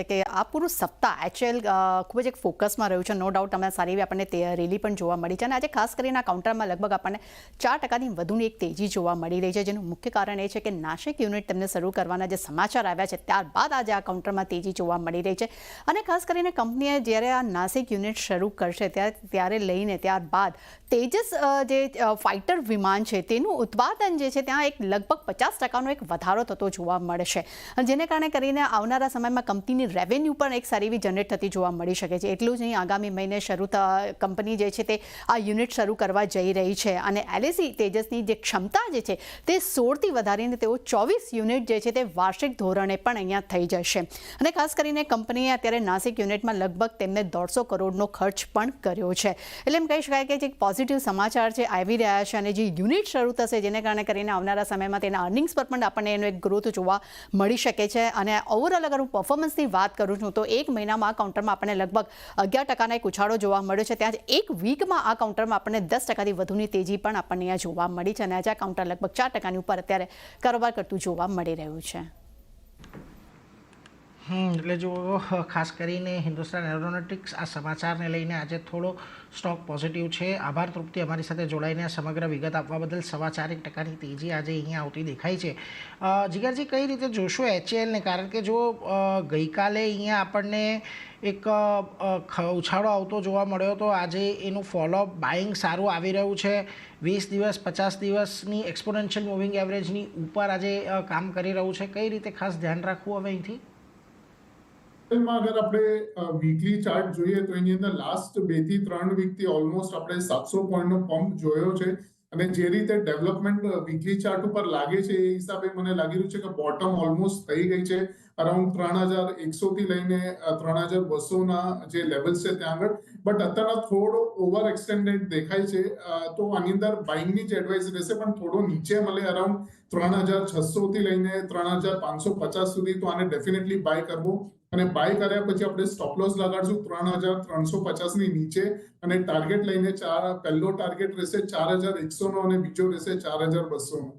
કે આ પૂરું સપ્તાહ એચએલ ખૂબ જ એક ફોકસમાં રહ્યું છે. નો ડાઉટ અમે સારી એવી આપણને રેલી પણ જોવા મળી છે અને આજે ખાસ કરીને આ કાઉન્ટરમાં લગભગ આપણને 4%ની વધુની એક તેજી જોવા મળી રહી છે, જેનું મુખ્ય કારણ એ છે કે નાસિક યુનિટ તેમને શરૂ કરવાના જે સમાચાર આવ્યા છે ત્યારબાદ આજે આ કાઉન્ટરમાં તેજી જોવા મળી રહી છે. અને ખાસ કરીને કંપનીએ જ્યારે આ નાસિક યુનિટ શરૂ કરશે ત્યારે લઈને ત્યારબાદ તેજસ જે ફાઇટર વિમાન છે તેનું ઉત્પાદન જે છે ત્યાં એક લગભગ 50%નો એક વધારો થતો જોવા મળશે, જેને કારણે કરીને આવનારા સમયમાં કંપનીની રેવન્યુ પણ એક સારી એવી જનરેટ થતી જોવા મળી શકે છે. એટલું જ નહીં, આગામી મહિને કંપની જે છે તે આ યુનિટ શરૂ કરવા જઈ રહી છે અને એલએસી તેજસની જે ક્ષમતા જે છે તે 16થી વધારીને તેઓ 24 યુનિટ જે છે તે વાર્ષિક ધોરણે પણ અહીંયા થઈ જશે. અને ખાસ કરીને કંપનીએ અત્યારે નાસિક યુનિટમાં લગભગ તેમને 150 કરોડનો ખર્ચ પણ કર્યો છે. એટલે એમ કહી શકાય કે જે પોઝિટિવ સમાચાર છે આવી રહ્યા છે અને જે યુનિટ શરૂ થશે જેને કારણે કરીને આવનારા સમયમાં તેના અર્નિંગ્સ પર પણ આપણને એનો એક ગ્રોથ જોવા મળી શકે છે. અને ઓવરઓલ અગર હું પરફોર્મન્સની વાત કરું છું તો એક મહિનામાં આ કાઉન્ટરમાં આપણને લગભગ 11%નો એક ઉછાળો જોવા મળ્યો છે. ત્યાં જ એક વીકમાં આ કાઉન્ટરમાં આપણને 10%થી વધુની તેજી પણ આપણને અહીંયા જોવા મળી છે અને આજે આ કાઉન્ટર લગભગ 4%ની ઉપર અત્યારે કારોબાર કરતું જોવા મળી રહ્યું છે. એટલે જો ખાસ કરીને હિન્દુસ્તાન એરોનોટિક્સ આ સમાચારને લઈને આજે થોડો સ્ટોક પોઝિટિવ છે. આભાર તૃપ્તિ, અમારી સાથે જોડાઈને સમગ્ર વિગત આપવા બદલ. 4.25% તેજી આજે અહીંયા આવતી દેખાય છે. જીગરજી, કઈ રીતે જોશો એચએલને? કારણ કે જો ગઈકાલે અહીંયા આપણને એક ઉછાળો આવતો જોવા મળ્યો તો આજે એનું ફોલોઅપ બાઇંગ સારું આવી રહ્યું છે. 20 દિવસ 50 દિવસની એક્સપોનેન્શિયલ મૂવિંગ એવરેજની ઉપર આજે કામ કરી રહ્યું છે. કઈ રીતે ખાસ ધ્યાન રાખવું હવે અહીંથી? અગર આપણે વીકલી ચાર્ટ જોઈએ તો એની અંદર લાસ્ટ 2 થી 3 વીકથી ઓલમોસ્ટ આપણે 700 પોઈન્ટનો પંપ જોયો છે અને જે રીતે ડેવલપમેન્ટ વીકલી ચાર્ટ ઉપર લાગે છે એ હિસાબે મને લાગી રહ્યું છે કે બોટમ ઓલમોસ્ટ થઈ ગઈ છે. અરાઉન્ડ 3100 થી લઈને 3200 જે લેવલ્સ છે ત્યાં આગળ. બટ અત્યારના થોડો ઓવર એક્સટેન્ડેડ દેખાય છે, તો આની અંદર બાઇંગની જ એડવાઇસ રહેશે, પણ થોડો નીચે મળે અરાઉન્ડ 3600 થી લઈને 3550 સુધી, તો આને ડેફિનેટલી બાય કરવો. અને બાય કર્યા પછી આપણે સ્ટોપ લોસ લગાડશું 3350 ની નીચે અને ટાર્ગેટ લઈને પહેલો ટાર્ગેટ રહેશે 4100 નો અને બીજો રહેશે 4200 નો.